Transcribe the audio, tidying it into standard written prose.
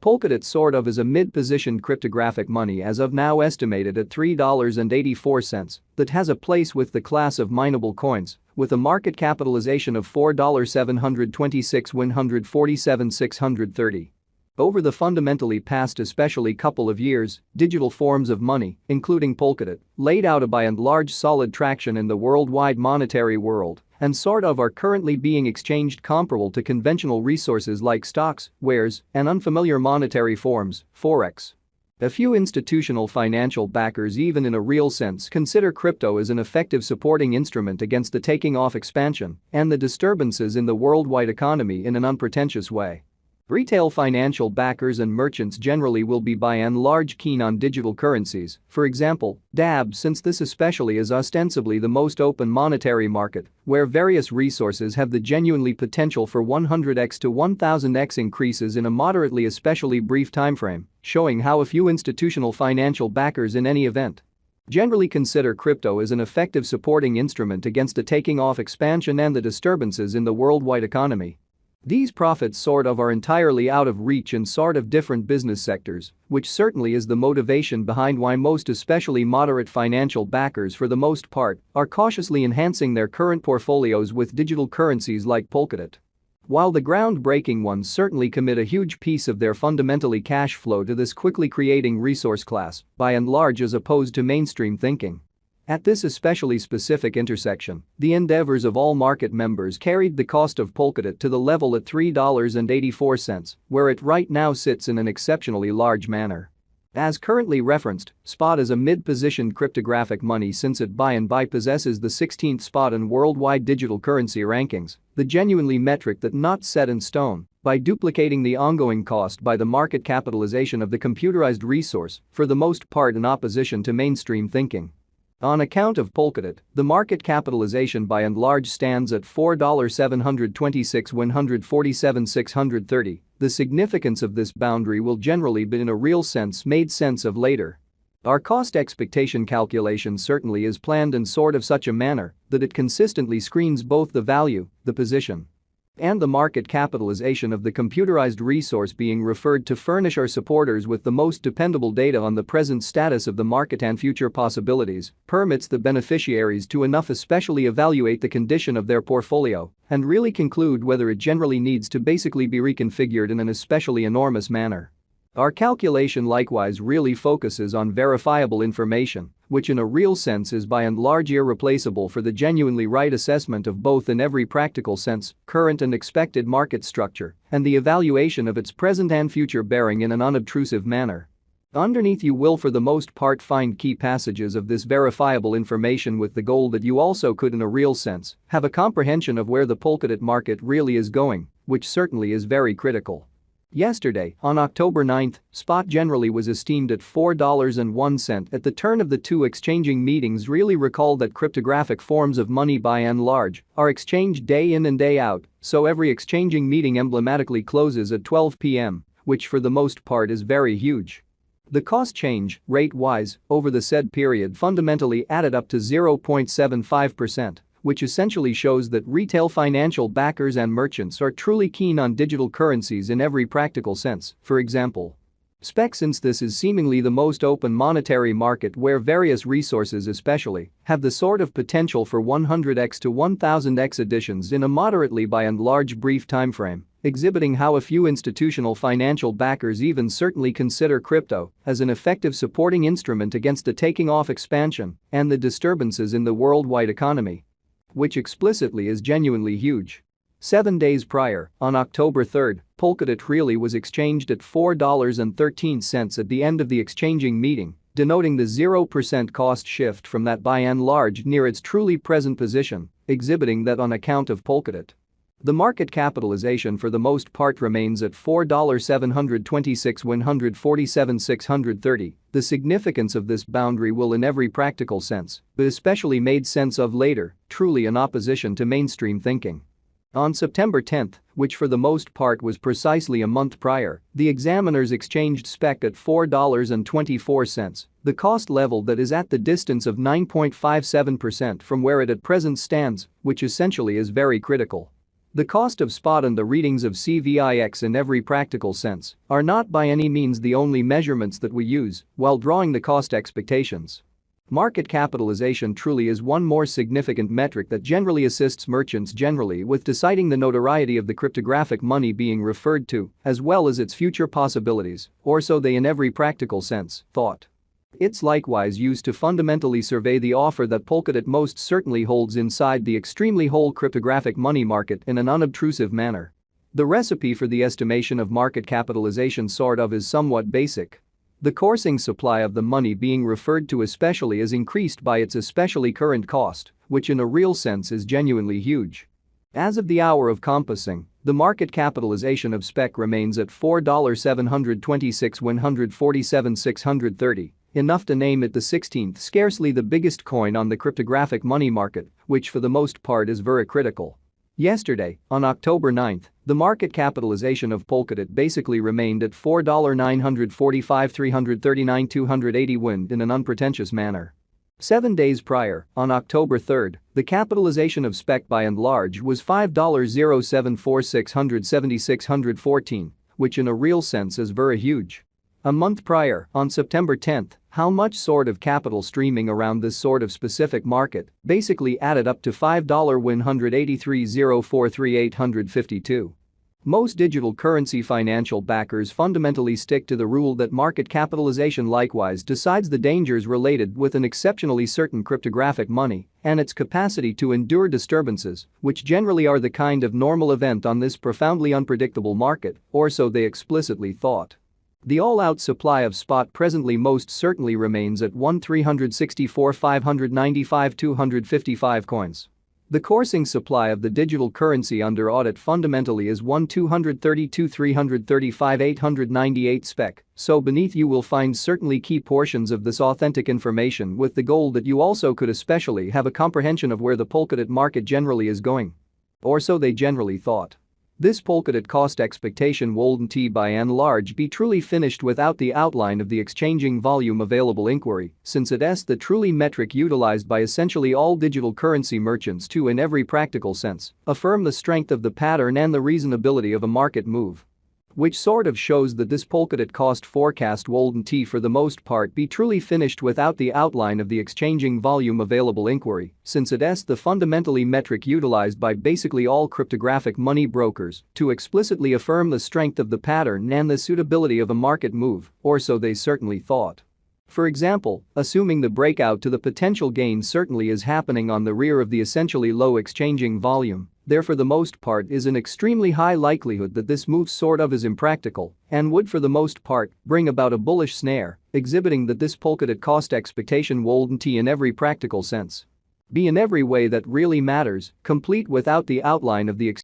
Polkadot sort of is a mid-positioned cryptographic money as of now estimated at $3.84 that has a place with the class of mineable coins with a market capitalization of $4.726,147,630. Over the fundamentally past especially couple of years, digital forms of money, including Polkadot, laid out a by and large solid traction in the worldwide monetary world and sort of are currently being exchanged comparable to conventional resources like stocks, wares, and unfamiliar monetary forms, forex. A few institutional financial backers even in a real sense consider crypto as an effective supporting instrument against the taking off expansion and the disturbances in the worldwide economy in an unpretentious way. Retail financial backers and merchants generally will be by and large keen on digital currencies, for example, DAB, since this especially is ostensibly the most open monetary market, where various resources have the genuinely potential for 100x to 1000x increases in a moderately especially brief timeframe, showing how a few institutional financial backers in any event generally consider crypto as an effective supporting instrument against a taking off expansion and the disturbances in the worldwide economy. These profits sort of are entirely out of reach in sort of different business sectors, which certainly is the motivation behind why most especially moderate financial backers for the most part are cautiously enhancing their current portfolios with digital currencies like Polkadot. While the groundbreaking ones certainly commit a huge piece of their fundamentally cash flow to this quickly creating resource class, by and large as opposed to mainstream thinking. At this especially specific intersection, the endeavors of all market members carried the cost of Polkadot to the level at $3.84, where it right now sits in an exceptionally large manner. As currently referenced, spot is a mid-positioned cryptographic money since it by and by possesses the 16th spot in worldwide digital currency rankings, the genuinely metric that not set in stone, by duplicating the ongoing cost by the market capitalization of the computerized resource, for the most part in opposition to mainstream thinking. On account of Polkadot, the market capitalization by and large stands at $4.726,147,630. The significance of this boundary will generally be in a real sense made sense of later. Our cost expectation calculation certainly is planned in sort of such a manner that it consistently screens both the value, the position, and the market capitalization of the computerized resource being referred to furnish our supporters with the most dependable data on the present status of the market and future possibilities, permits the beneficiaries to enough especially evaluate the condition of their portfolio and really conclude whether it generally needs to basically be reconfigured in an especially enormous manner. Our calculation likewise really focuses on verifiable information, which in a real sense is by and large irreplaceable for the genuinely right assessment of both in every practical sense, current and expected market structure, and the evaluation of its present and future bearing in an unobtrusive manner. Underneath you will for the most part find key passages of this verifiable information with the goal that you also could in a real sense have a comprehension of where the Polkadot market really is going, which certainly is very critical. Yesterday, on October 9, spot generally was esteemed at $4.01 at the turn of the two exchanging meetings. Really recall that cryptographic forms of money by and large are exchanged day in and day out, so every exchanging meeting emblematically closes at 12 p.m., which for the most part is very huge. The cost change, rate-wise, over the said period fundamentally added up to 0.75%. Which essentially shows that retail financial backers and merchants are truly keen on digital currencies in every practical sense, for example. Since this is seemingly the most open monetary market where various resources especially have the sort of potential for 100x to 1000x additions in a moderately by and large brief timeframe, exhibiting how a few institutional financial backers even certainly consider crypto as an effective supporting instrument against a taking off expansion and the disturbances in the worldwide economy, which explicitly is genuinely huge. 7 days prior, on October 3, Polkadot really was exchanged at $4.13 at the end of the exchanging meeting, denoting the 0% cost shift from that by and large near its truly present position, exhibiting that on account of Polkadot, the market capitalization for the most part remains at $4.726,147,630. The significance of this boundary will in every practical sense, but especially made sense of later, truly in opposition to mainstream thinking. On September 10, which for the most part was precisely a month prior, the examiners exchanged spec at $4.24, the cost level that is at the distance of 9.57% from where it at present stands, which essentially is very critical. The cost of spot and the readings of CVIX in every practical sense are not by any means the only measurements that we use while drawing the cost expectations. Market capitalization truly is one more significant metric that generally assists merchants generally with deciding the notoriety of the cryptographic money being referred to, as well as its future possibilities, or so they in every practical sense thought. It's likewise used to fundamentally survey the offer that Polkadot most certainly holds inside the extremely whole cryptographic money market in an unobtrusive manner. The recipe for the estimation of market capitalization is somewhat basic. The coursing supply of the money being referred to especially is increased by its especially current cost, which in a real sense is genuinely huge. As of the hour of compassing, the market capitalization of SPEC remains at $4,726,147,630, enough to name it the 16th scarcely the biggest coin on the cryptographic money market, which for the most part is very critical. Yesterday, on October 9, the market capitalization of Polkadot basically remained at $4,945,339,280 wind in an unpretentious manner. 7 days prior, on October 3, the capitalization of SPEC by and large was $5,074,676,114, which in a real sense is very huge. A month prior, on September 10, how much sort of capital streaming around this sort of specific market basically added up to $5,183,043,852. Most digital currency financial backers fundamentally stick to the rule that market capitalization likewise decides the dangers related with an exceptionally certain cryptographic money and its capacity to endure disturbances, which generally are the kind of normal event on this profoundly unpredictable market, or so they explicitly thought. The all-out supply of spot presently most certainly remains at 1,364,595,255 coins. The coursing supply of the digital currency under audit fundamentally is 1,232,335,898 SPEC, so beneath you will find certainly key portions of this authentic information with the goal that you also could especially have a comprehension of where the Polkadot market generally is going. Or so they generally thought. This Polkadot cost expectation wouldn't by and large be truly finished without the outline of the exchanging volume available inquiry, since it's the truly metric utilized by essentially all digital currency merchants to in every practical sense affirm the strength of the pattern and the reasonability of a market move. Which sort of shows that this Polkadot cost forecast wouldn't for the most part be truly finished without the outline of the exchanging volume available inquiry, since it's the fundamentally metric utilized by basically all cryptographic money brokers to explicitly affirm the strength of the pattern and the suitability of a market move, or so they certainly thought. For example, assuming the breakout to the potential gain certainly is happening on the rear of the essentially low exchanging volume, there for the most part is an extremely high likelihood that this move is impractical and would for the most part bring about a bullish snare, exhibiting that this Polkadot cost expectation wouldn't in every practical sense be in every way that really matters, complete without the outline of the